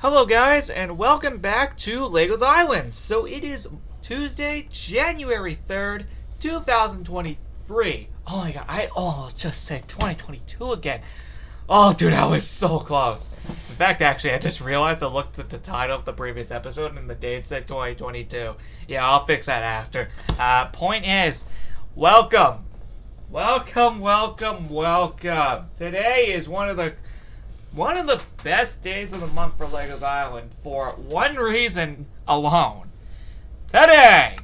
Hello guys, and welcome back to LEGO's Islands. So it is Tuesday, January 3rd, 2023. Oh my god, I almost just said 2022 again. Oh dude, I was so close. In fact, actually, I just realized I looked at the title of the previous episode and the date said 2022. Yeah, I'll fix that after. Point is, welcome. Welcome. Today is one of the best days of the month for LEGO's Island for one reason alone. Today,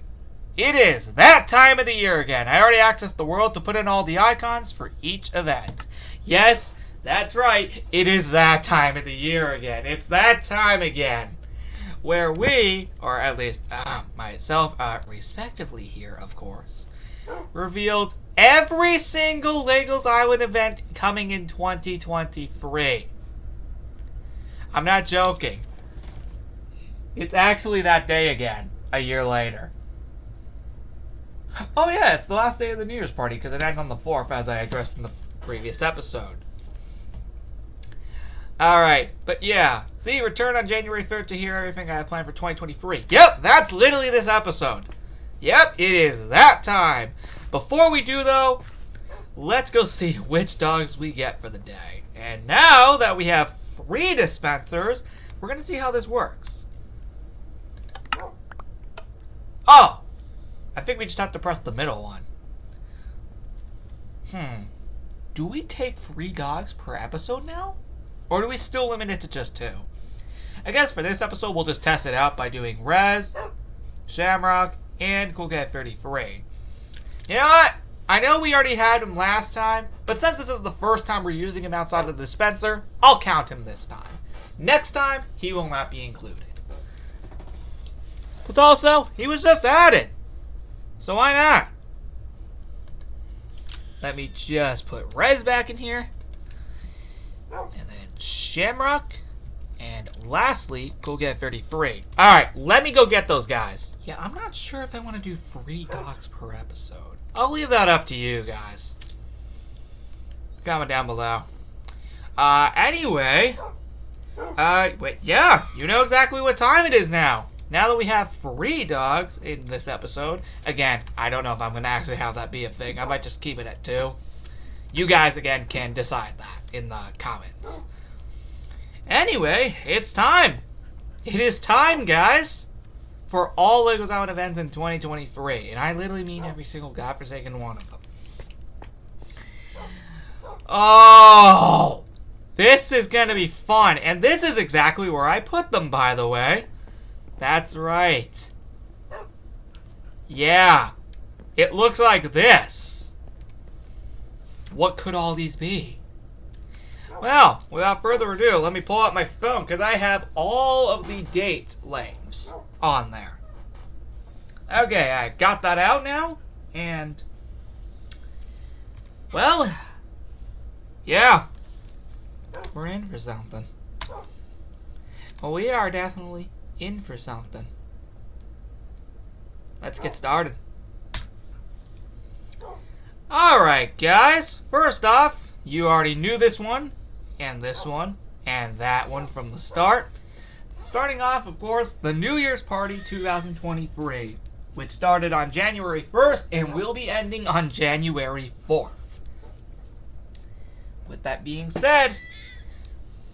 it is that time of the year again. I already accessed the world to put in all the icons for each event. Yes, that's right. It is that time of the year again. It's that time again where we, or at least myself, respectively here, of course, reveals every single LEGO's Island event coming in 2023. I'm not joking. It's actually that day again, a year later. Oh yeah, it's the last day of the New Year's party because it ends on the 4th, as I addressed in the previous episode. Alright, but yeah. See, return on January 3rd to hear everything I have planned for 2023. Yep, that's literally this episode. Yep, it is that time. Before we do, though, let's go see which dogs we get for the day. And now that we have 3 dispensers, we're going to see how this works. Oh! I think we just have to press the middle one. Do we take 3 dogs per episode now? Or do we still limit it to just 2? I guess for this episode, we'll just test it out by doing Rez, Shamrock, and Coolcat 33. You know what? I know we already had him last time, but since this is the first time we're using him outside of the dispenser, I'll count him this time. Next time, he will not be included. Plus also, he was just added. So why not? Let me just put Rez back in here. And then Shamrock. And lastly, Coolcat 33. Alright, let me go get those guys. Yeah, I'm not sure if I want to do 3 dogs per episode. I'll leave that up to you guys. Comment down below. Anyway. Wait, yeah, you know exactly what time it is now. Now that we have 3 dogs in this episode. Again, I don't know if I'm going to actually have that be a thing. I might just keep it at 2. You guys, again, can decide that in the comments. Anyway, it's time. It is time, guys, for all LEGO's Island events in 2023. And I literally mean every single godforsaken one of them. Oh! This is going to be fun. And this is exactly where I put them, by the way. That's right. Yeah. It looks like this. What could all these be? Well, without further ado, let me pull out my phone because I have all of the date lengths on there. Okay, I got that out now, and well, yeah, we're in for something. Well, we are definitely in for something. Let's get started. Alright, guys, first off, you already knew this one. And this one, and that one from the start. Starting off, of course, the New Year's Party 2023, which started on January 1st and will be ending on January 4th. With that being said,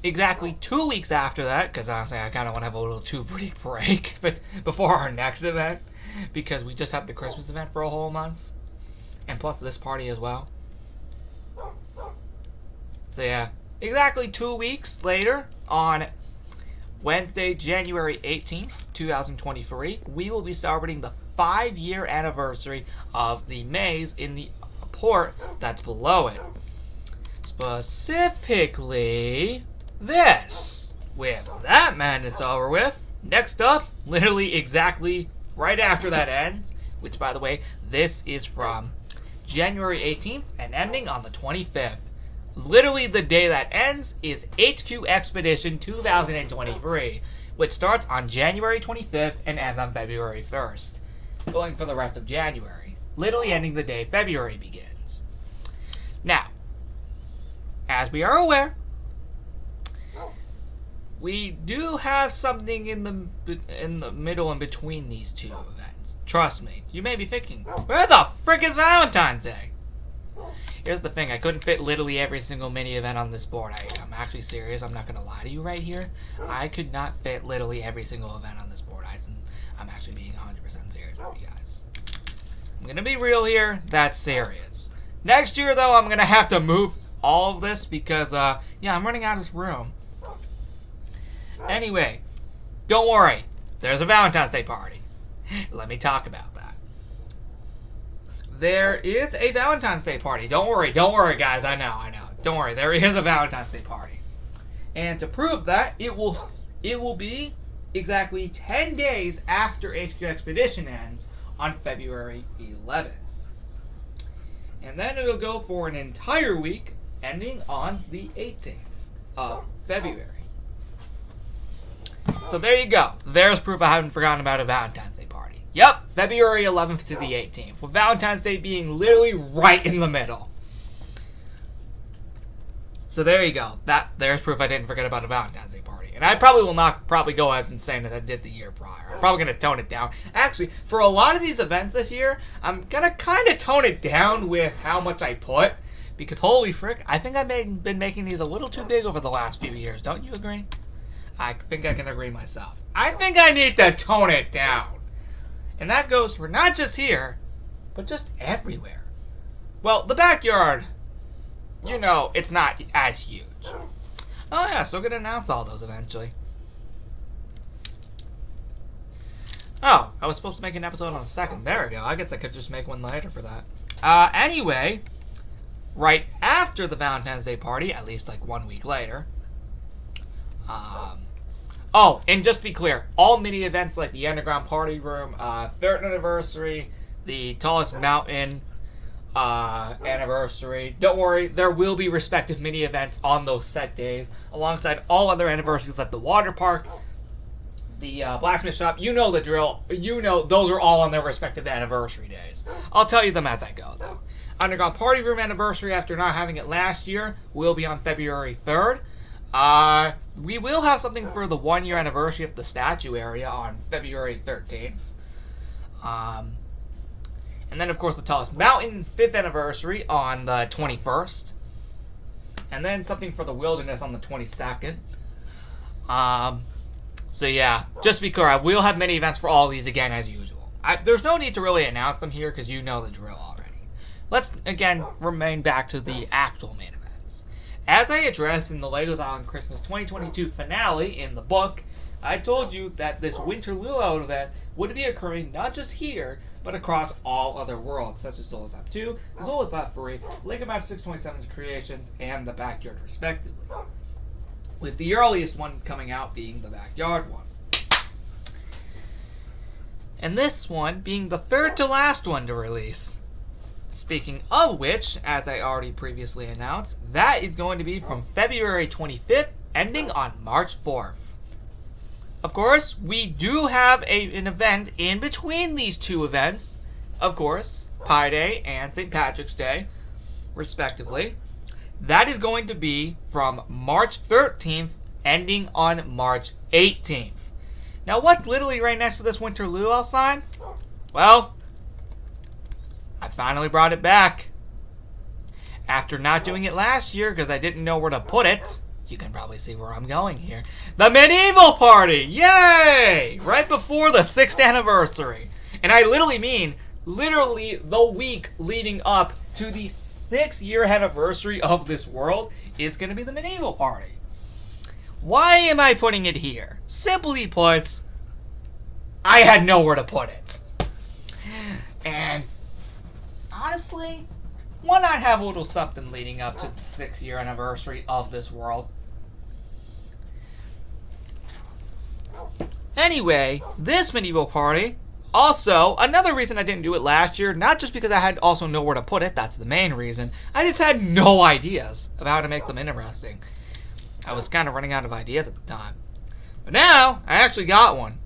exactly 2 weeks after that, because honestly I kind of want to have a little 2-week break but before our next event, because we just had the Christmas event for a whole month, and plus this party as well. So yeah. Exactly 2 weeks later, on Wednesday, January 18th, 2023, we will be celebrating the 5-year anniversary of the maze in the port that's below it. Specifically, this. With that madness over with, next up, literally exactly right after that ends, which, by the way, this is from January 18th and ending on the 25th. Literally the day that ends is HQ Expedition 2023, which starts on January 25th and ends on February 1st, going for the rest of January, literally ending the day February begins. Now, as we are aware, we do have something in the middle and between these two events. Trust me. You may be thinking, where the frick is Valentine's Day? Here's the thing, I couldn't fit literally every single mini event on this board. I'm actually serious, I'm not going to lie to you right here. I could not fit literally every single event on this board. I'm actually being 100% serious with you guys. I'm going to be real here, that's serious. Next year though, I'm going to have to move all of this because, yeah, I'm running out of room. Anyway, don't worry, there's a Valentine's Day party. Let me talk about that. There is a Valentine's Day party. Don't worry, guys. I know. Don't worry, there is a Valentine's Day party. And to prove that, it will be exactly 10 days after HQ Expedition ends on February 11th. And then it'll go for an entire week, ending on the 18th of February. So there you go. There's proof I haven't forgotten about a Valentine's Day party. Yep, February 11th to the 18th, with Valentine's Day being literally right in the middle. So there you go. There's proof I didn't forget about a Valentine's Day party. And I probably will not go as insane as I did the year prior. I'm probably going to tone it down. Actually, for a lot of these events this year, I'm going to kind of tone it down with how much I put. Because holy frick, I think I've been making these a little too big over the last few years. Don't you agree? I think I can agree myself. I think I need to tone it down. And that goes for not just here, but just everywhere. Well, the backyard, you know, it's not as huge. Oh yeah, so we're going to announce all those eventually. Oh, I was supposed to make an episode on the 2nd. There we go. I guess I could just make one later for that. Anyway, right after the Valentine's Day party, at least like 1 week later, oh, and just to be clear, all mini events like the Underground Party Room, 3rd anniversary, the Tallest Mountain anniversary, don't worry, there will be respective mini events on those set days, alongside all other anniversaries like the water park, the blacksmith shop. You know the drill. You know those are all on their respective anniversary days. I'll tell you them as I go, though. Underground Party Room anniversary, after not having it last year, will be on February 3rd. We will have something for the 1-year anniversary of the statue area on February 13th. And then, of course, the Tallest Mountain 5th anniversary on the 21st. And then something for the Wilderness on the 22nd. So yeah, just to be clear, I will have many events for all of these again as usual. There's no need to really announce them here because you know the drill already. Let's, again, remain back to the actual main events. As I addressed in the LEGO's Island Christmas 2022 finale in the book, I told you that this Winter Luau event would be occurring not just here, but across all other worlds, such as Zolas 2, Zolas 3, LEGO Master 627's Creations, and the Backyard, respectively. With the earliest one coming out being the Backyard one. And this one being the third to last one to release. Speaking of which, as I already previously announced, that is going to be from February 25th, ending on March 4th. Of course, we do have an event in between these two events. Of course, Pi Day and St. Patrick's Day, respectively. That is going to be from March 13th, ending on March 18th. Now, what's literally right next to this Winter Luau sign? Well, I finally brought it back. After not doing it last year because I didn't know where to put it, you can probably see where I'm going here. The Medieval Party! Yay! Right before the 6th anniversary. And I literally mean, the week leading up to the 6th-year anniversary of this world is going to be the Medieval Party. Why am I putting it here? Simply put, I had nowhere to put it. And honestly, why not have a little something leading up to the 6th-year anniversary of this world? Anyway, this Medieval Party, also, another reason I didn't do it last year, not just because I had also nowhere to put it, that's the main reason, I just had no ideas of how to make them interesting. I was kind of running out of ideas at the time. But now, I actually got one.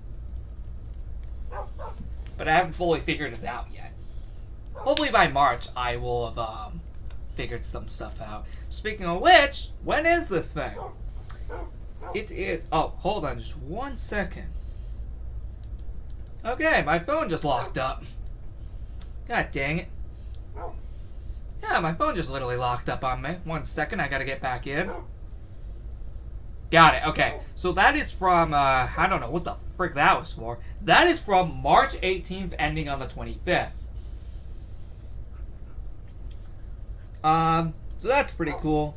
But I haven't fully figured it out yet. Hopefully by March, I will have figured some stuff out. Speaking of which, when is this thing? It is. Oh, hold on just 1 second. Okay, my phone just locked up. God dang it. Yeah, my phone just literally locked up on me. 1 second, I gotta get back in. Got it, okay. So that is from, I don't know what the frick that was for. That is from March 18th, ending on the 25th. So that's pretty cool.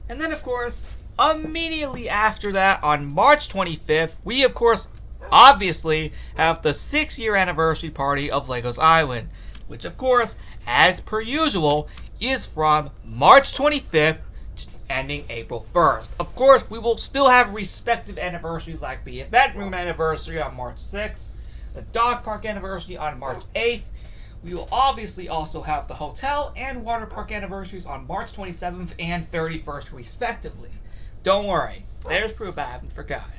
And then, of course, immediately after that, on March 25th, we, of course, obviously have the 6-year anniversary party of Legos Island, which, of course, as per usual, is from March 25th, ending April 1st. Of course, we will still have respective anniversaries like the event room anniversary on March 6th, the dog park anniversary on March 8th. We will obviously also have the hotel and water park anniversaries on March 27th and 31st, respectively. Don't worry, there's proof I haven't forgotten.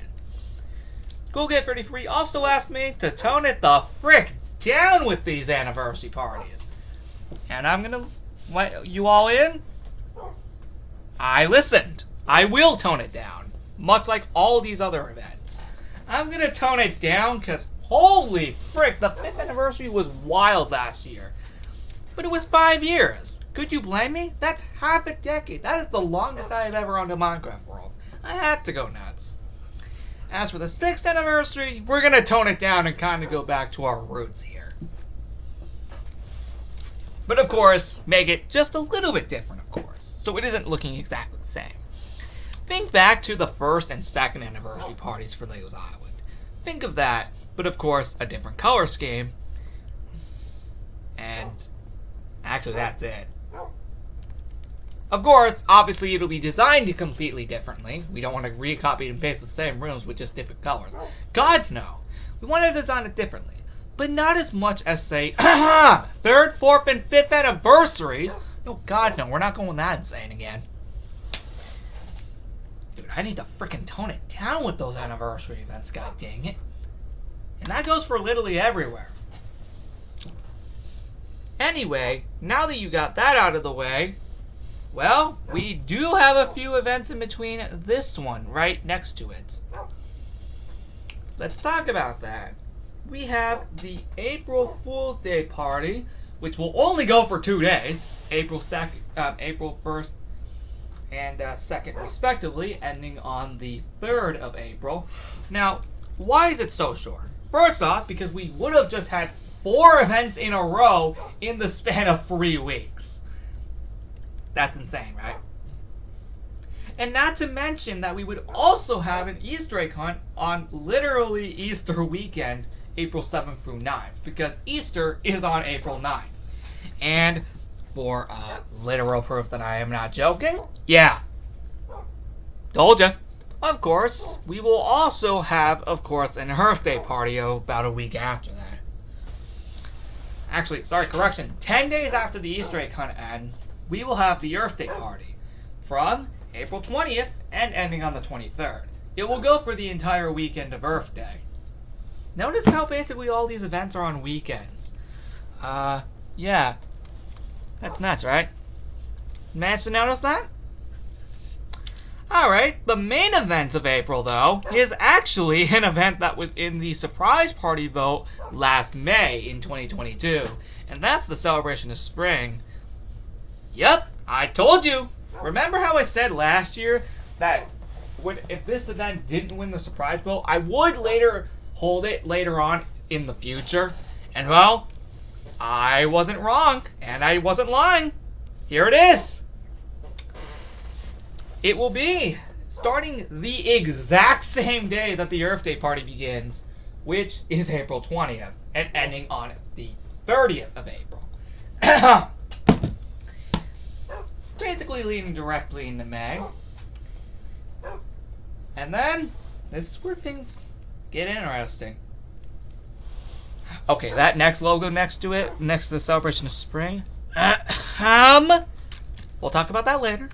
Goalgate33 also asked me to tone it the frick down with these anniversary parties. And I'm gonna let you all in. I listened. I will tone it down, much like all these other events. I'm gonna tone it down because holy frick, the 5th anniversary was wild last year. But it was 5 years. Could you blame me? That's half a decade. That is the longest I have ever owned a Minecraft world. I had to go nuts. As for the 6th anniversary, we're gonna tone it down and kind of go back to our roots here. But of course, make it just a little bit different, of course, so it isn't looking exactly the same. Think back to the 1st and 2nd anniversary parties for Legos Island. Think of that, but of course, a different color scheme. And actually, that's it. Of course, obviously, it'll be designed completely differently. We don't want to recopy and paste the same rooms with just different colors. God, no. We want to design it differently. But not as much as, say, 3rd, 4th, and 5th anniversaries. No, God, no. We're not going that insane again. Dude, I need to freaking tone it down with those anniversary events, god dang it. And that goes for literally everywhere. Anyway, now that you got that out of the way, well, we do have a few events in between this one, right next to it. Let's talk about that. We have the April Fool's Day party, which will only go for 2 days, April 1st and 2nd respectively, ending on the 3rd of April. Now, why is it so short? First off, because we would have just had 4 events in a row in the span of 3 weeks. That's insane, right? And not to mention that we would also have an Easter egg hunt on literally Easter weekend, April 7th through 9th, because Easter is on April 9th. And for literal proof that I am not joking, yeah, told ya. Of course, we will also have, of course, an Earth Day party about a week after that. Actually, sorry, correction, 10 days after the Easter egg hunt ends, we will have the Earth Day party from April 20th and ending on the 23rd. It will go for the entire weekend of Earth Day. Notice how basically all these events are on weekends. Yeah. That's nuts, right? Managed to notice that? Alright, the main event of April, though, is actually an event that was in the surprise party vote last May in 2022. And that's the Celebration of Spring. Yep, I told you! Remember how I said last year that if this event didn't win the surprise vote, I would later hold it later on in the future? And well, I wasn't wrong, and I wasn't lying. Here it is. It will be starting the exact same day that the Earth Day party begins, which is April 20th, and ending on the 30th of April. Basically leading directly into May. And then, this is where things get interesting. Okay, that next logo next to it, next to the Celebration of Spring. We'll talk about that later.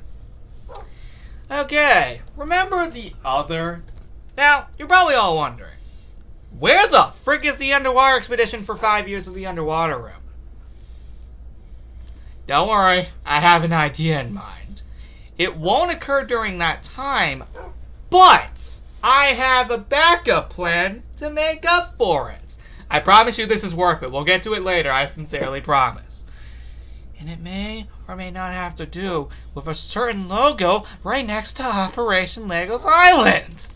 Okay, remember the other... Now, you're probably all wondering, where the frick is the underwater expedition for 5 years of the underwater room? Don't worry, I have an idea in mind. It won't occur during that time, But I have a backup plan to make up for it. I promise you this is worth it. We'll get to it later, I sincerely promise. And it may or may not have to do with a certain logo right next to Operation Legos Island.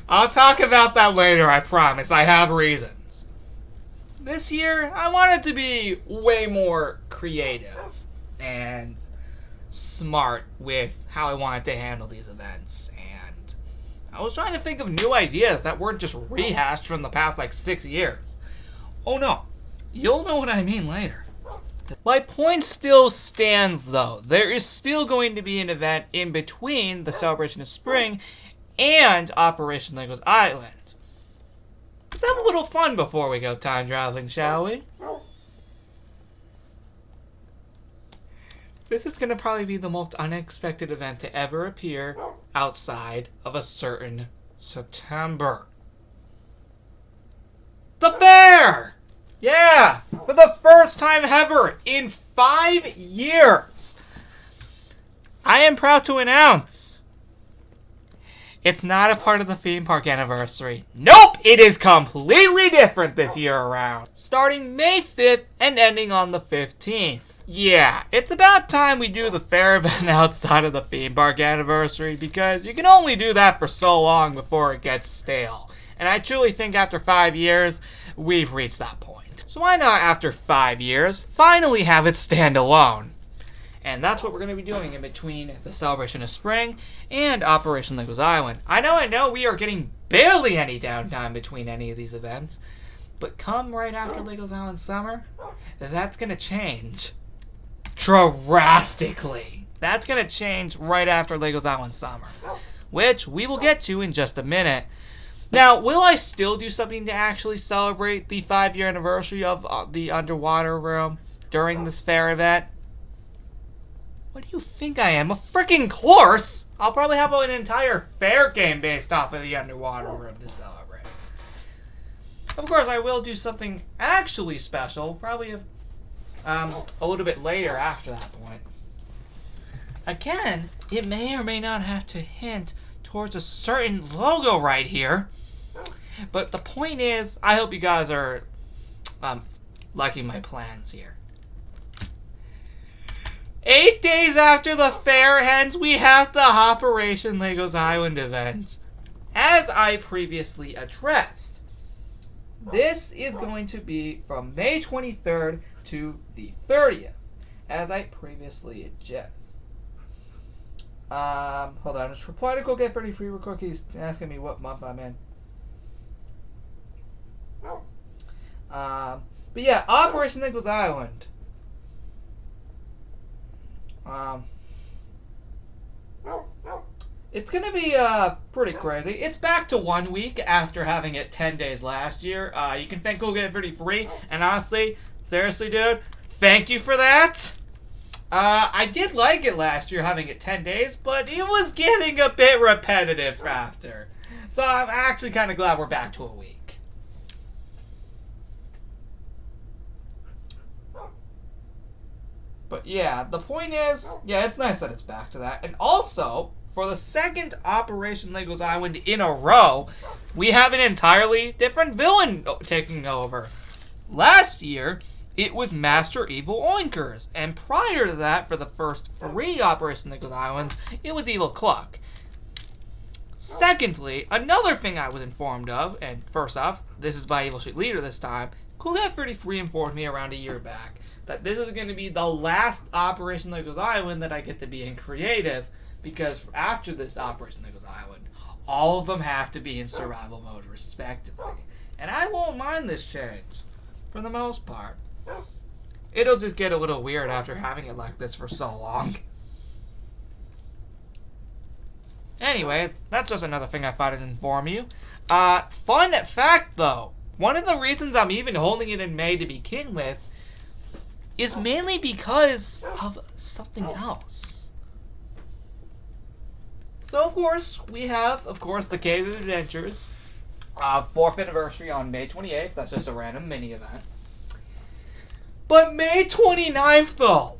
I'll talk about that later, I promise. I have reasons. This year, I wanted to be way more creative and smart with how I wanted to handle these events. And I was trying to think of new ideas that weren't just rehashed from the past 6 years. Oh no, you'll know what I mean later. My point still stands though. There is still going to be an event in between the Celebration of Spring and Operation Legos Island. Let's have a little fun before we go time traveling, shall we? This is going to probably be the most unexpected event to ever appear outside of a certain September. The fair! Yeah! For the first time ever in 5 years, I am proud to announce it's not a part of the theme park anniversary. Nope! It is completely different this year around. Starting May 5th and ending on the 15th. Yeah, it's about time we do the fair event outside of the theme park anniversary because you can only do that for so long before it gets stale. And I truly think after 5 years, we've reached that point. So why not, after 5 years, finally have it stand alone? And that's what we're going to be doing in between the Celebration of Spring and Operation Legos Island. I know, we are getting barely any downtime between any of these events. But come right after Legos Island Summer, that's going to change drastically. That's going to change right after Legos Island Summer, which we will get to in just a minute. Now, will I still do something to actually celebrate the 5-year anniversary of the underwater room during this fair event? What do you think I am, a freaking course? I'll probably have an entire fair game based off of the underwater room to celebrate. Of course, I will do something actually special, probably a little bit later after that point. Again, it may or may not have to hint towards a certain logo right here. But the point is, I hope you guys are liking my plans here. 8 days after the fair ends, we have the Operation Legos Island event. As I previously addressed, this is going to be from May 23rd to the 30th, as I previously addressed. Hold on, just reply to Go Get 30 free cookies asking me what month I'm in. But yeah, Operation Legos Island. It's gonna be pretty crazy. It's back to 1 week after having it 10 days last year. You can thank Go Get 30 free, and honestly, seriously, dude, thank you for that. I did like it last year, having it 10 days, but it was getting a bit repetitive after. So I'm actually kind of glad we're back to a week. But yeah, the point is, yeah, it's nice that it's back to that. And also, for the second Operation Legos Island in a row, we have an entirely different villain taking over. Last year, it was Master Evil Oinkers, and prior to that, for the first 3 Operation Legos Islands, it was Evil Cluck. Secondly, another thing I was informed of, and first off, this is by Evil Street Leader this time, Cool Cat 33 informed me around a year back that this is going to be the last Operation Legos Island that I get to be in creative, because after this Operation Legos Island, all of them have to be in survival mode respectively. And I won't mind this change, for the most part. It'll just get a little weird after having it like this for so long. Anyway, that's just another thing I thought I'd inform you. Fun fact though, one of the reasons I'm even holding it in May to begin with is mainly because of something else. So of course, we have, the Cave of Adventures, 4th anniversary on May 28th. That's just a random mini event. But May 29th though,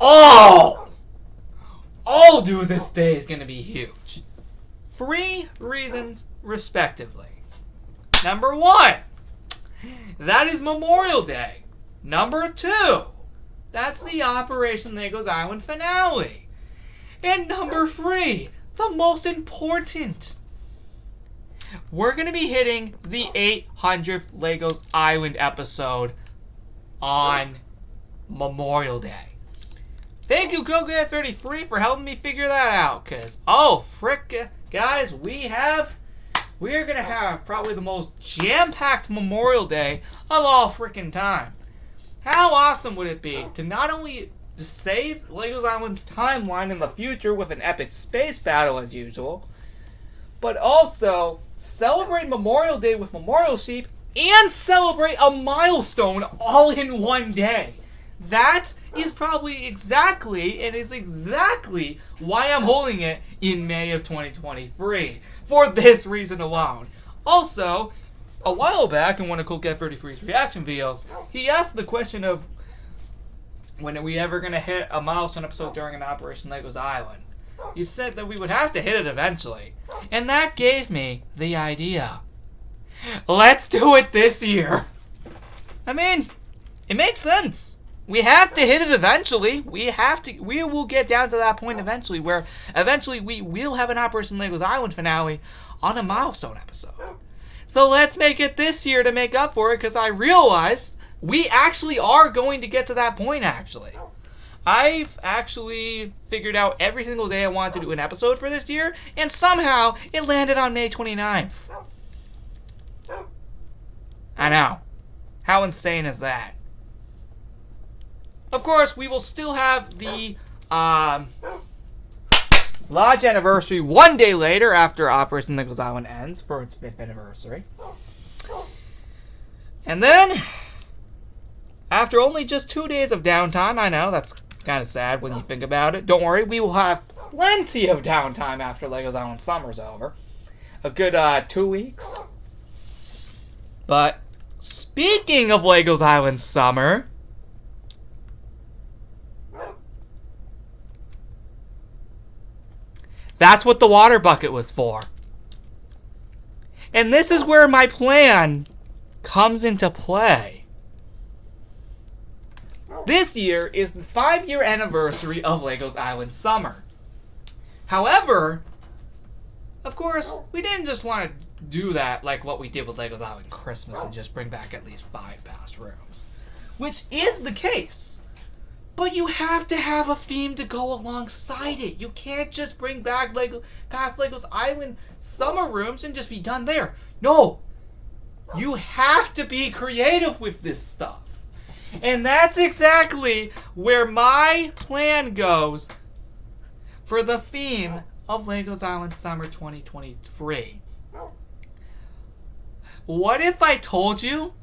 oh! all do this day is going to be huge. 3 reasons, respectively. Number 1, that is Memorial Day. Number 2, that's the Operation Legos Island finale. And number 3, the most important, we're going to be hitting the 800th Legos Island episode on Memorial Day. Thank you, GoGet33, for helping me figure that out. Because, oh, frick, guys, we are going to have probably the most jam-packed Memorial Day of all frickin' time. How awesome would it be to not only save Legos Island's timeline in the future with an epic space battle as usual, but also celebrate Memorial Day with Memorial Sheep and celebrate a milestone all in one day. That is probably exactly why I'm holding it in May of 2023. For this reason alone. Also, a while back in one of GoGet33's reaction videos, he asked the question of when are we ever going to hit a milestone episode during an Operation Legos Island. He said that we would have to hit it eventually. And that gave me the idea. Let's do it this year. I mean, it makes sense. We have to hit it eventually. We will get down to that point eventually where eventually we will have an Operation Legos Island finale on a milestone episode. So let's make it this year to make up for it, because I realized we actually are going to get to that point actually. I've actually figured out every single day I wanted to do an episode for this year, and somehow it landed on May 29th. I know. How insane is that? Of course, we will still have the launch anniversary one day later after Operation Legos Island ends for its 5th anniversary. And then, after only just 2 days of downtime, I know, that's kind of sad when you think about it. Don't worry, we will have plenty of downtime after Legos Island Summer's over. A good 2 weeks. But, speaking of Legos Island Summer, that's what the water bucket was for. And this is where my plan comes into play. This year is the 5-year anniversary of Legos Island Summer. However, of course, we didn't just want to do that like what we did with Legos Island Christmas and just bring back at least 5 past rooms. Which is the case. But you have to have a theme to go alongside it. You can't just bring back past Legos Island summer rooms and just be done there. No. You have to be creative with this stuff. And that's exactly where my plan goes for the theme of Legos Island Summer 2023. What if I told you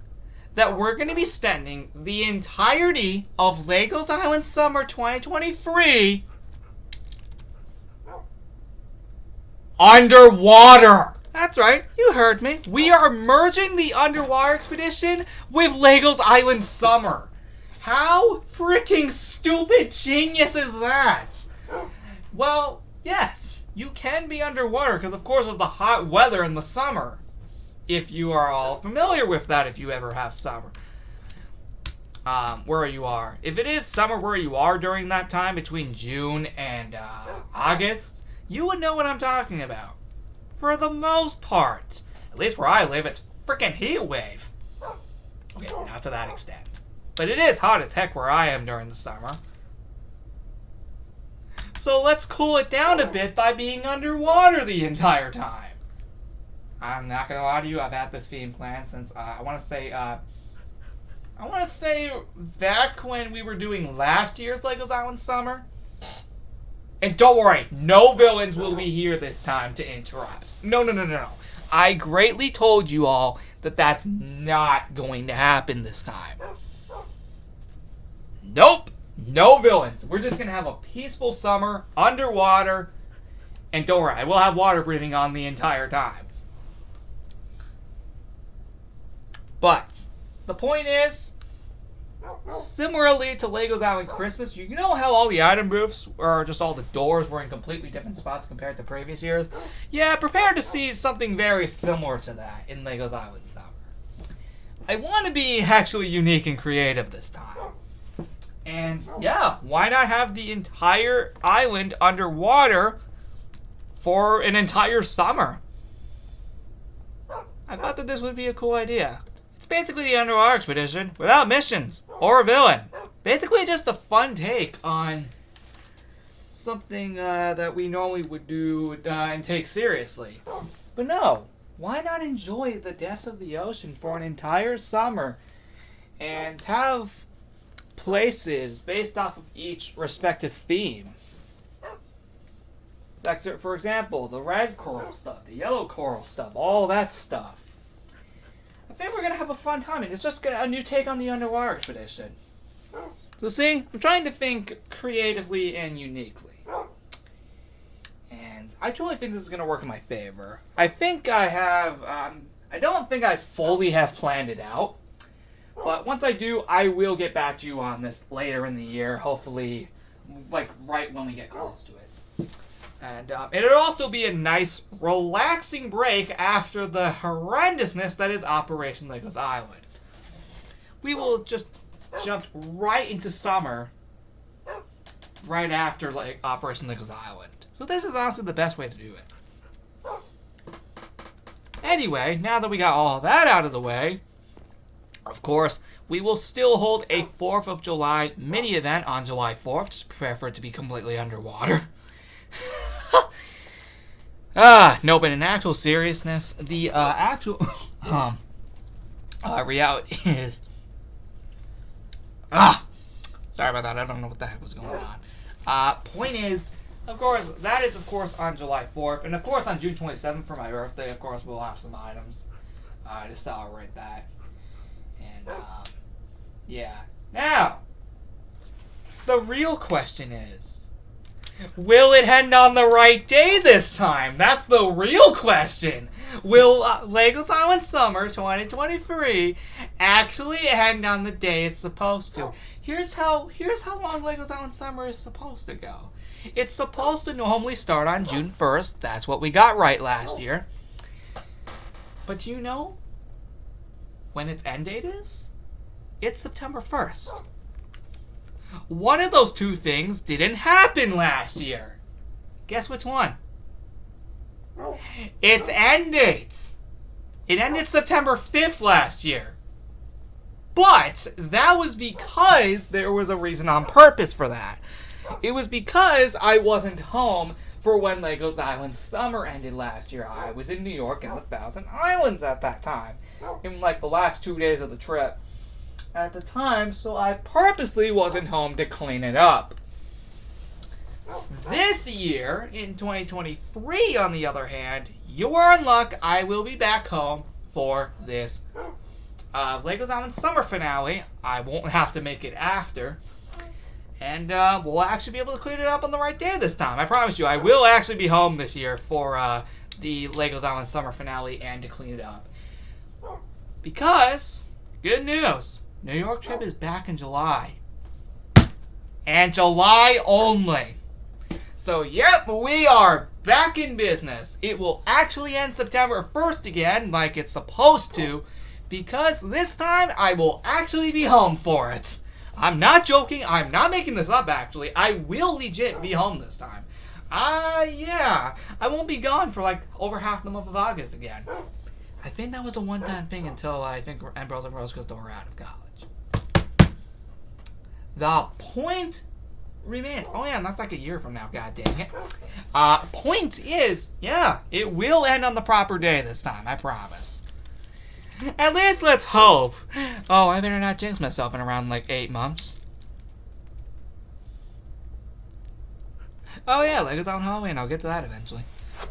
that we're going to be spending the entirety of Legos Island Summer 2023 underwater? That's right, you heard me. We are merging the underwater expedition with Legos Island Summer. How freaking stupid genius is that? Well, yes, you can be underwater because, of course, of the hot weather in the summer. If you are all familiar with that, if you ever have summer. Where you are. If it is summer where you are during that time, between June and August, you would know what I'm talking about. For the most part. At least where I live, it's freaking heat wave. Okay, not to that extent. But it is hot as heck where I am during the summer. So let's cool it down a bit by being underwater the entire time. I'm not gonna lie to you, I've had this theme plan since, I want to say back when we were doing last year's Legos Island Summer. And don't worry, no villains will be here this time to interrupt. No. I greatly told you all that that's not going to happen this time. Nope, no villains. We're just gonna have a peaceful summer, underwater, and don't worry, I will have water breathing on the entire time. But the point is, Similarly to Legos Island Christmas, you know how all the item booths, or just all the doors, were in completely different spots compared to previous years? Yeah, prepare to see something very similar to that in Legos Island Summer. I want to be actually unique and creative this time. And yeah, why not have the entire island underwater for an entire summer? I thought that this would be a cool idea. It's basically the Underwater Expedition without missions or a villain. Basically just a fun take on something that we normally would do and take seriously. But no, why not enjoy the depths of the ocean for an entire summer and have places based off of each respective theme? Like, for example, the red coral stuff, the yellow coral stuff, all that stuff. I think we're going to have a fun time, and it's just a new take on the Underwater Expedition. So see, I'm trying to think creatively and uniquely. And I truly think this is going to work in my favor. I think I have, I don't think I fully have planned it out. But once I do, I will get back to you on this later in the year, hopefully, like, right when we get close to it. And it'll also be a nice, relaxing break after the horrendousness that is Operation Legos Island. We will just jump right into summer right after Operation Legos Island. So this is honestly the best way to do it. Anyway, now that we got all that out of the way, of course, we will still hold a 4th of July mini event on July 4th. Just prepare for it to be completely underwater. No, but in actual seriousness, the actual reality is... sorry about that, I don't know what the heck was going on. Point is, of course, that is, of course, on July 4th, and of course on June 27th for my birthday, of course, we'll have some items to celebrate that. And, yeah. Now, the real question is, will it end on the right day this time? That's the real question. Will Legos Island Summer 2023 actually end on the day it's supposed to? Here's how long Legos Island Summer is supposed to go. It's supposed to normally start on June 1st. That's what we got right last year. But you know when its end date is? It's September 1st. One of those two things didn't happen last year. Guess which one? Its end dates. It ended September 5th last year. But that was because there was a reason on purpose for that. It was because I wasn't home for when Legos Island Summer ended last year. I was in New York in the Thousand Islands at that time. In like the last 2 days of the trip. At the time, so I purposely wasn't home to clean it up. This year, in 2023, on the other hand, you are in luck. I will be back home for this Legos Island Summer finale. I won't have to make it after. And we'll actually be able to clean it up on the right day this time. I promise you, I will actually be home this year for the Legos Island Summer finale and to clean it up. Because, good news, New York trip is back in July. And July only. So, yep, we are back in business. It will actually end September 1st again, like it's supposed to, because this time I will actually be home for it. I'm not joking. I'm not making this up, actually. I will legit be home this time. Yeah. I won't be gone for, like, over half the month of August again. I think that was a one-time thing until I think Ambrose and Rose Crystal were out of college. The point remains. Oh yeah, and that's like a year from now, god dang it. Point is, yeah, it will end on the proper day this time, I promise. At least let's hope. Oh, I better not jinx myself in around like 8 months. Oh yeah, Legos Island Halloween, I'll get to that eventually.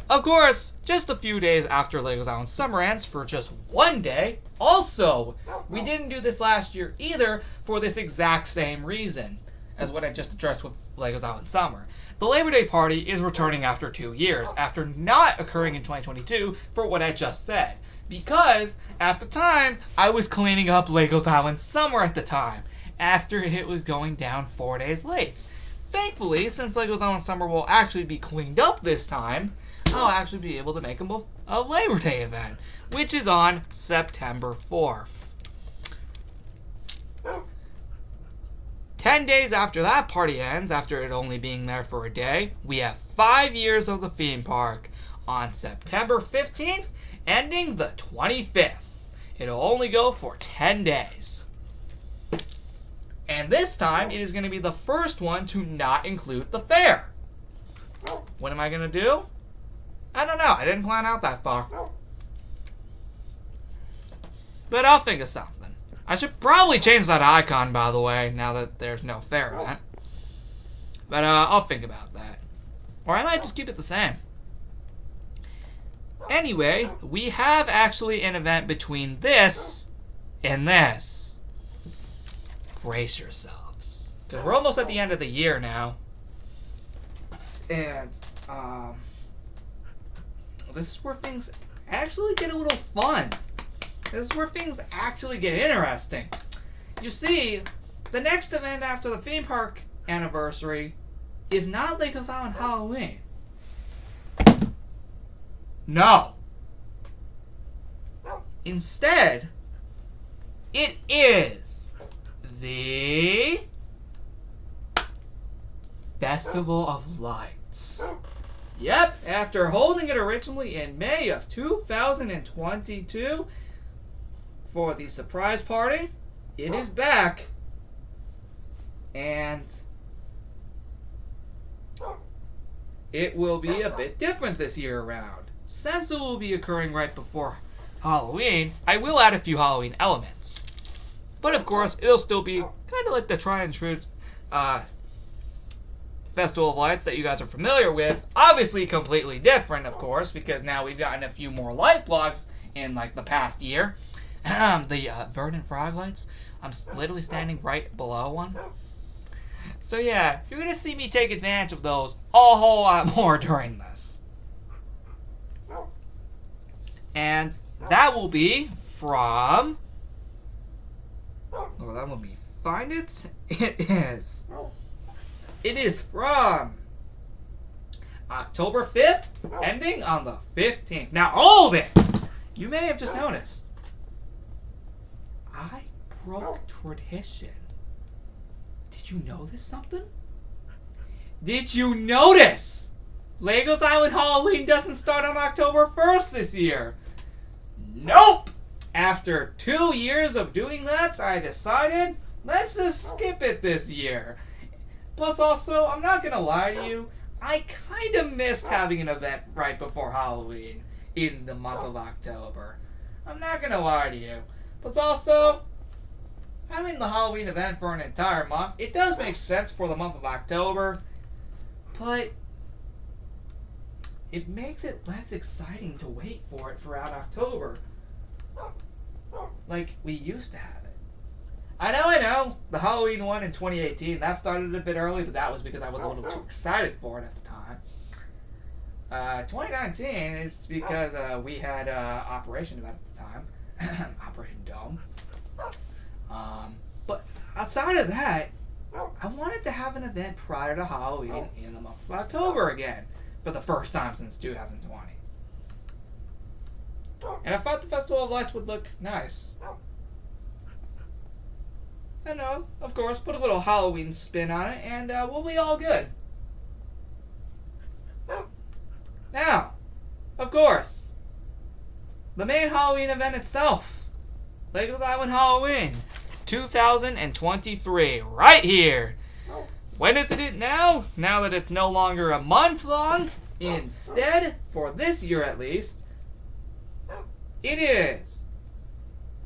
Of course, just a few days after Legos Island Summer ends, for just one day. Also, we didn't do this last year either for this exact same reason as what I just addressed with Legos Island Summer. The Labor Day party is returning after 2 years, after not occurring in 2022 for what I just said. Because, at the time, I was cleaning up Legos Island Summer at the time. after it was going down 4 days late. Thankfully, since Legos Island Summer will actually be cleaned up this time, I'll actually be able to make them a Labor Day event, which is on September 4th. 10 days after that party ends, after it only being there for a day, we have 5 years of the theme park on September 15th, ending the 25th. It'll only go for 10 days. And this time, it is going to be the first one to not include the fair. What am I going to do? I don't know. I didn't plan out that far. But I'll think of something. I should probably change that icon, by the way, now that there's no fair event. But I'll think about that. Or I might just keep it the same. Anyway, we have actually an event between this and this. Brace yourselves. Because we're almost at the end of the year now. And, this is where things actually get a little fun. This is where things actually get interesting. You see, the next event after the theme park anniversary is not Legos Island Halloween. No. Instead, it is the Festival of Lights. Yep, after holding it originally in May of 2022 for the surprise party, it is back. And it will be a bit different this year around. Since it will be occurring right before Halloween, I will add a few Halloween elements. But of course, it'll still be kind of like the try and true Festival of Lights that you guys are familiar with. Obviously completely different, of course, because now we've gotten a few more light blocks in like the past year. The Verdant Frog lights. I'm literally standing right below one. So yeah, you're going to see me take advantage of those a whole lot more during this. And that will be from... Oh, that will be... Find it? It is. It is from October 5th, ending on the 15th. Now, hold it! You may have just noticed. I broke tradition. Did you notice something? Did you notice? Legos Island Halloween doesn't start on October 1st this year. Nope! After 2 years of doing that, I decided, let's just skip it this year. Plus also, I'm not gonna lie to you, I kinda missed having an event right before Halloween in the month of October. I'm not gonna lie to you. Plus also, having the Halloween event for an entire month, it does make sense for the month of October, but it makes it less exciting to wait for it throughout October. Like we used to have it. I know, the Halloween one in 2018, that started a bit early, but that was because I was a little too excited for it at the time. 2019, it's because we had Operation event at the time. Operation Dome. But outside of that, I wanted to have an event prior to Halloween in the month of October again, for the first time since 2020. And I thought the Festival of Lights would look nice. And of course, put a little Halloween spin on it, and we'll be all good. Now, of course, the main Halloween event itself, Legos Island Halloween 2023, right here. When is it now? Now that it's no longer a month long, instead, for this year at least, it is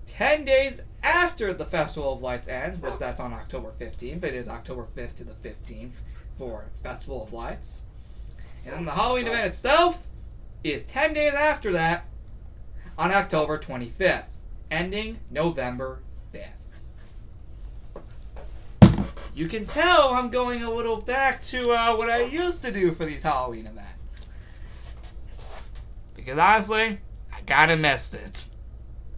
10 days after the Festival of Lights ends, which that's on October 15th. It is October 5th to the 15th for Festival of Lights. And then the Halloween event itself is 10 days after that on October 25th, ending November 5th. You can tell I'm going a little back to what I used to do for these Halloween events. Because honestly, I kinda missed it.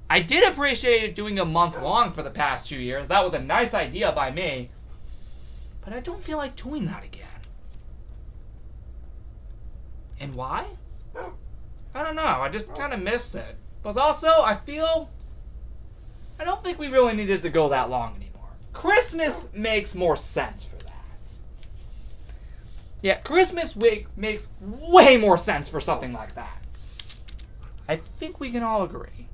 I did appreciate it doing a month long for the past 2 years. That was a nice idea by me. But I don't feel like doing that again. And why? I don't know. I just kind of miss it. But also, I don't think we really needed to go that long anymore. Christmas makes more sense for that. Yeah, Christmas week makes way more sense for something like that. I think we can all agree.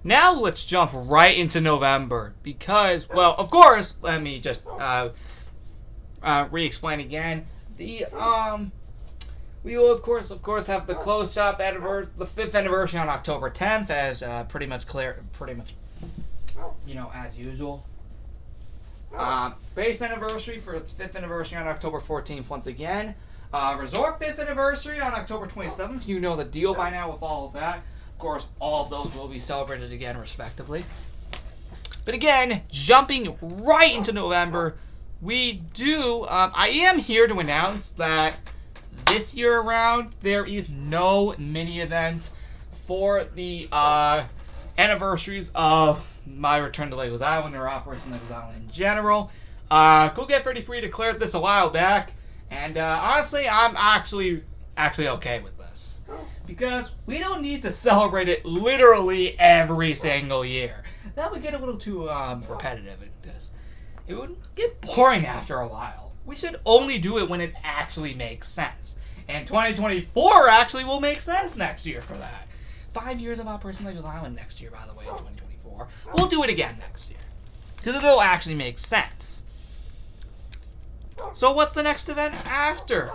Now let's jump right into November because, well, of course, let me just re-explain again. We will of course have the closed shop anniversary, the 5th anniversary on October 10th, as pretty much as usual. Base anniversary for its 5th anniversary on October 14th once again. Resort 5th anniversary on October 27th. You know the deal by now with all of that. Of course, all of those will be celebrated again, respectively. But again, jumping right into November, I am here to announce that this year around, there is no mini event for the anniversaries of my return to Legos Island or Operation Legos Island in general. Go Get 33 declared this a while back, and honestly, I'm actually okay with this. Because we don't need to celebrate it literally every single year. That would get a little too repetitive in this. It would get boring after a while. We should only do it when it actually makes sense. And 2024 actually will make sense next year for that. 5 years of Operation Legos Island next year, by the way, in 2024. We'll do it again next year. Because it'll actually make sense. So what's the next event after?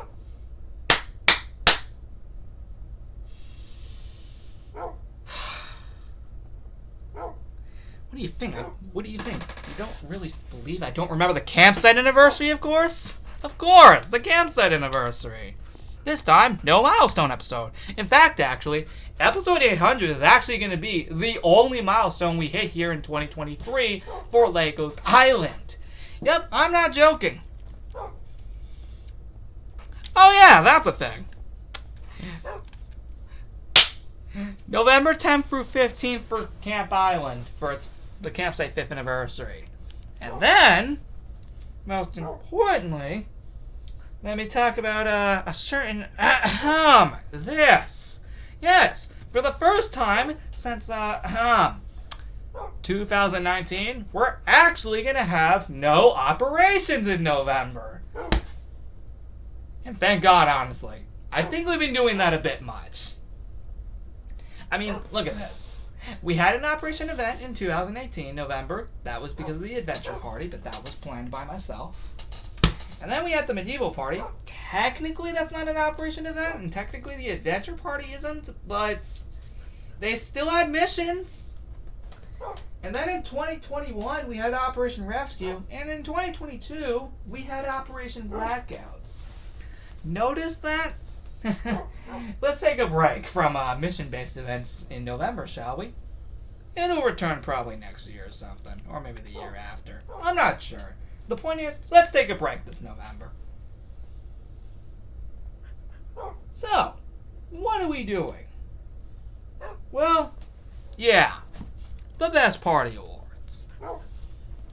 What do you think? You don't really believe I don't remember the campsite anniversary, of course? Of course, the campsite anniversary. This time, no milestone episode. In fact, actually, episode 800 is actually going to be the only milestone we hit here in 2023 for Legos Island. Yep, I'm not joking. Oh yeah, that's a thing. November 10th through 15th for Camp Island for the campsite 5th anniversary. And then, most importantly, let me talk about a certain this. Yes, for the first time since 2019, we're actually going to have no operations in November. And thank God, honestly. I think we've been doing that a bit much. I mean, look at this. We had an operation event in 2018, November. That was because of the adventure party, but that was planned by myself. And then we had the medieval party. Technically, that's not an operation event, and technically the adventure party isn't, but they still had missions. And then in 2021, we had Operation Rescue, and in 2022, we had Operation Blackout. Notice that? Let's take a break from mission-based events in November, shall we? It'll return probably next year or something, or maybe the year after. I'm not sure. The point is, let's take a break this November. So, what are we doing? Well, yeah, the Best Party Awards.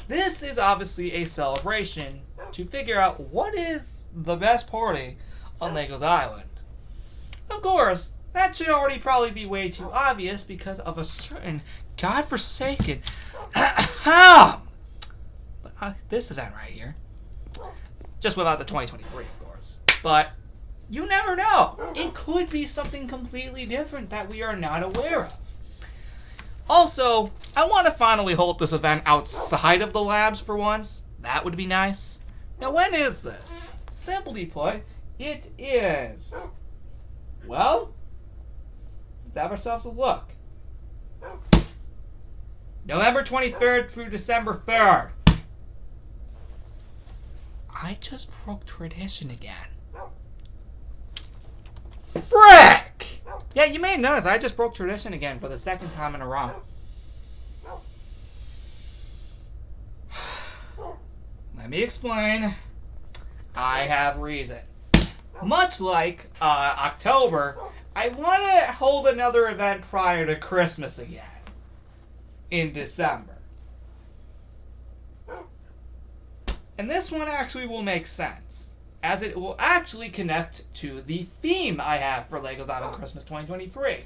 This is obviously a celebration to figure out what is the best party on Legos Island. Of course, that should already probably be way too obvious because of a certain godforsaken this event right here. Just without the 2023, of course. But you never know. It could be something completely different that we are not aware of. Also, I want to finally hold this event outside of the labs for once. That would be nice. Now, when is this? Simply put, it is... Well, let's have ourselves a look. November 23rd through December 3rd. I just broke tradition again. Frick! Yeah, you may notice I just broke tradition again for the second time in a row. Let me explain. I have reason. Much like October, I want to hold another event prior to Christmas again. in December. And this one actually will make sense, as it will actually connect to the theme I have for LEGO's Island Christmas 2023.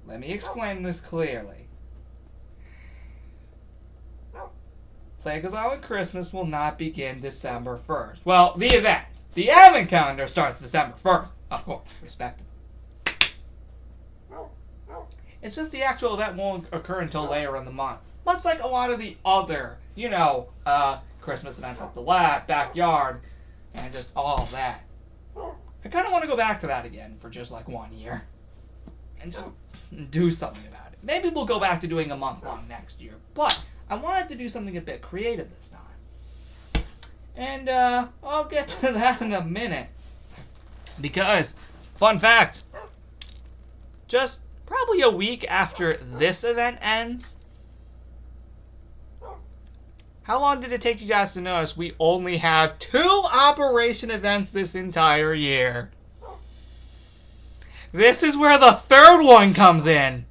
Let me explain this clearly. LEGO's Island Christmas will not begin December 1st. Well, the event. The advent calendar starts December 1st, of course, respectively. It's just the actual event won't occur until later in the month. Much like a lot of the other, Christmas events like the lab, backyard, and just all of that. I kind of want to go back to that again for just like 1 year. And just do something about it. Maybe we'll go back to doing a month long next year. But I wanted to do something a bit creative this time. And I'll get to that in a minute. Because, fun fact, just probably a week after this event ends, how long did it take you guys to notice we only have 2 Operation events this entire year? This is where the 3rd one comes in.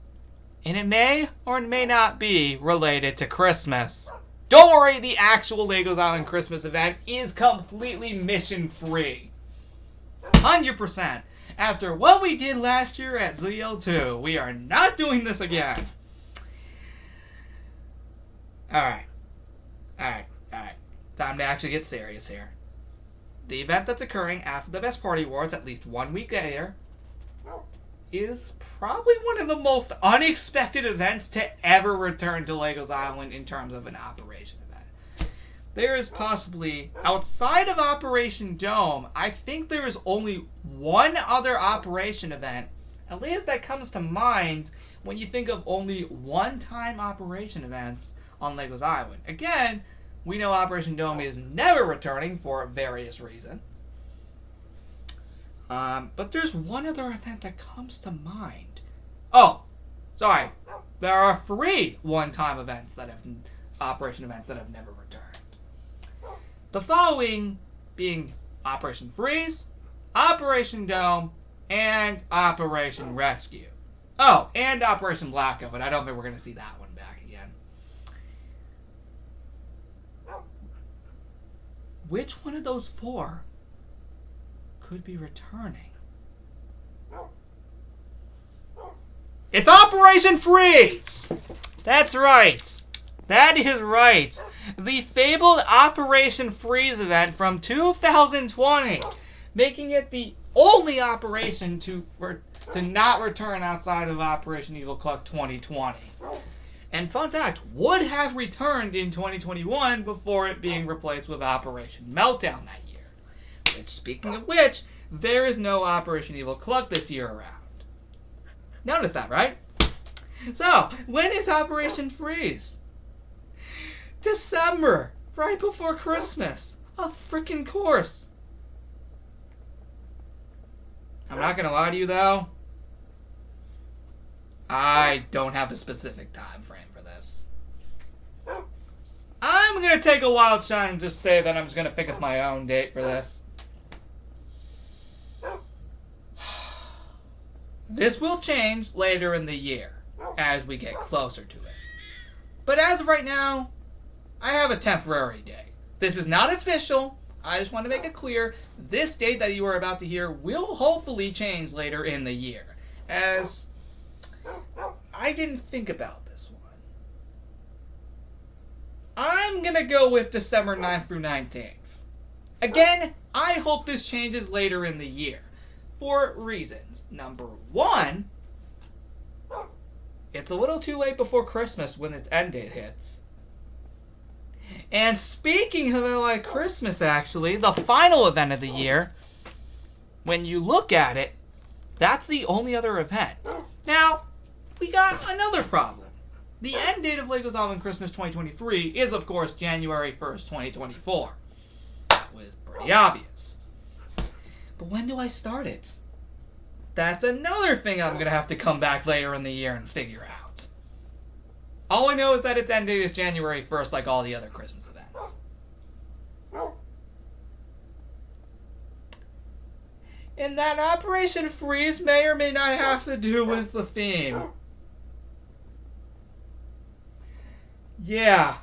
And it may or it may not be related to Christmas. Don't worry, the actual LEGO's Island Christmas event is completely mission-free. 100%. After what we did last year at ZL2, we are not doing this again. Alright. Time to actually get serious here. The event that's occurring after the Best Party Awards, at least 1 week later, is probably one of the most unexpected events to ever return to LEGO's Island in terms of an Operation event. There is possibly, outside of Operation Dome, I think there is only one other Operation event, at least that comes to mind when you think of only one-time Operation events on LEGO's Island. Again, we know Operation Dome is never returning for various reasons. But there's one other event that comes to mind. Oh, sorry. There are 3 one-time events that have Operation events that have never returned. The following being Operation Freeze, Operation Dome, and Operation Rescue. Oh, and Operation Blackout, but I don't think we're going to see that one back again. Which one of those 4 could be returning? It's Operation Freeze! That's right. That is right. The fabled Operation Freeze event from 2020, making it the only operation to not return outside of Operation Evil Cluck 2020. And fun fact, would have returned in 2021 before it being replaced with Operation Meltdown that year. Which, speaking of which, there is no Operation Evil Cluck this year around. Notice that, right? So, when is Operation Freeze? December, right before Christmas. Of frickin' course. I'm not gonna lie to you though. I don't have a specific time frame for this. I'm gonna take a wild shot and just say that I'm just gonna pick up my own date for this. This will change later in the year as we get closer to it. But as of right now, I have a temporary date. This is not official. I just want to make it clear, this date that you are about to hear will hopefully change later in the year, as I didn't think about this one. I'm going to go with December 9th through 19th. Again, I hope this changes later in the year, for reasons. Number 1, it's a little too late before Christmas when its end date hits. And speaking of like Christmas, actually, the final event of the year, when you look at it, that's the only other event. Now, we got another problem. The end date of LEGO's Island Christmas 2023 is, of course, January 1st, 2024. That was pretty obvious. But when do I start it? That's another thing I'm going to have to come back later in the year and figure out. All I know is that its end date is January 1st, like all the other Christmas events. And that Operation Freeze may or may not have to do with the theme. Yeah.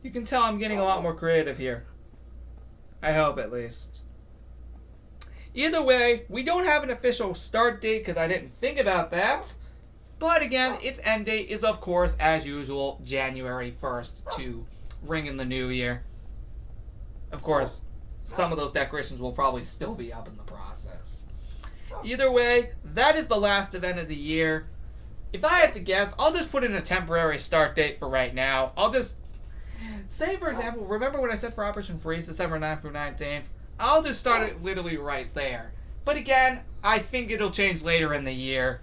You can tell I'm getting a lot more creative here. I hope, at least. Either way, we don't have an official start date because I didn't think about that. But again, its end date is, of course, as usual, January 1st to ring in the new year. Of course, some of those decorations will probably still be up in the process. Either way, that is the last event of the year. If I had to guess, I'll just put in a temporary start date for right now. I'll just say, for example, remember when I said for Operation Freeze, December 9th through 19th? I'll just start it literally right there. But again, I think it'll change later in the year.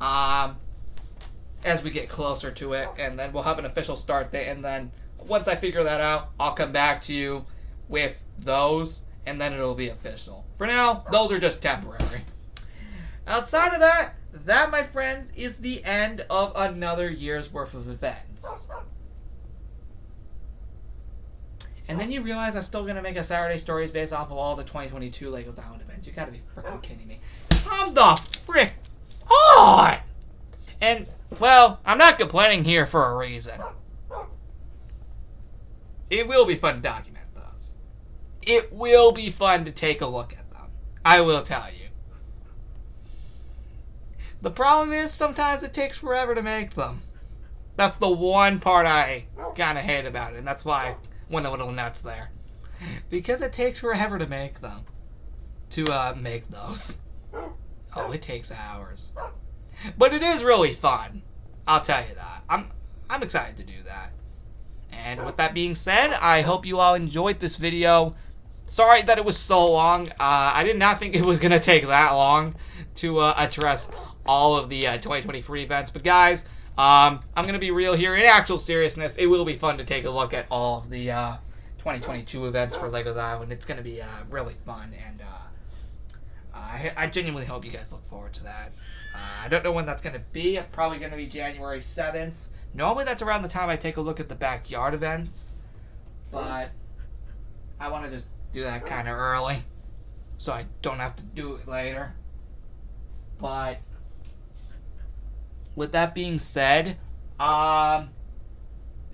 As we get closer to it, and then we'll have an official start date, and then once I figure that out, I'll come back to you with those, and then it'll be official. For now, those are just temporary. Outside of that, my friends, is the end of another year's worth of events. And then you realize I'm still going to make a Saturday Stories based off of all the 2022 Legos Island events. You gotta be freaking kidding me. Come the frick on! And, well, I'm not complaining here for a reason. It will be fun to document those. It will be fun to take a look at them. I will tell you. The problem is sometimes it takes forever to make them. That's the one part I kind of hate about it, and that's why I went a little nuts there. Because it takes forever to make them. To make those. Oh, it takes hours. But it is really fun. I'll tell you that. I'm excited to do that. And with that being said, I hope you all enjoyed this video. Sorry that it was so long. I did not think it was going to take that long to address all of the 2023 events. But guys, I'm going to be real here. In actual seriousness, it will be fun to take a look at all of the 2022 events for Legos Island. It's going to be really fun, and I genuinely hope you guys look forward to that. I don't know when that's going to be. It's probably going to be January 7th. Normally that's around the time I take a look at the backyard events, but I want to just do that kind of early so I don't have to do it later. But with that being said, yeah,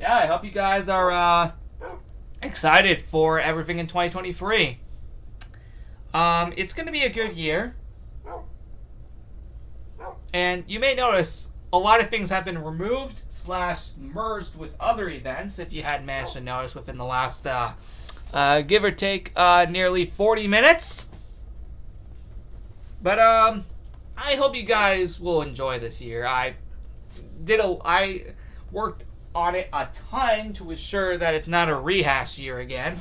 I hope you guys are excited for everything in 2023. It's going to be a good year. And you may notice a lot of things have been removed / merged with other events, if you hadn't managed to notice within the last, give or take, nearly 40 minutes. But, I hope you guys will enjoy this year. I worked on it a ton to ensure that it's not a rehash year again.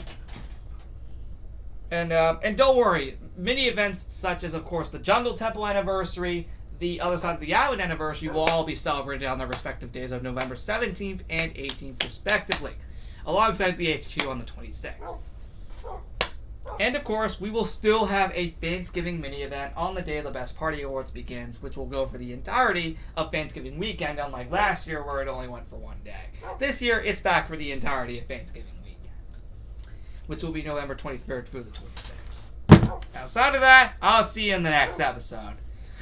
And don't worry, mini events such as, of course, the Jungle Temple anniversary, the Other Side of the Island anniversary will all be celebrated on their respective days of November 17th and 18th, respectively, alongside the HQ on the 26th. And, of course, we will still have a Thanksgiving mini-event on the day the Best Party Awards begins, which will go for the entirety of Thanksgiving weekend, unlike last year where it only went for one day. This year, it's back for the entirety of Thanksgiving weekend, which will be November 23rd through the 26th. Outside of that, I'll see you in the next episode.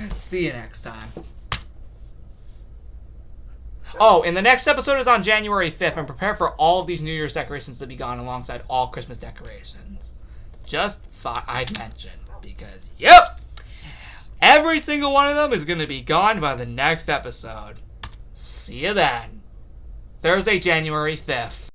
See you next time. Oh, and the next episode is on January 5th, and prepare for all of these New Year's decorations to be gone alongside all Christmas decorations. Just thought I'd mention, because, yep, every single one of them is going to be gone by the next episode. See you then. Thursday, January 5th.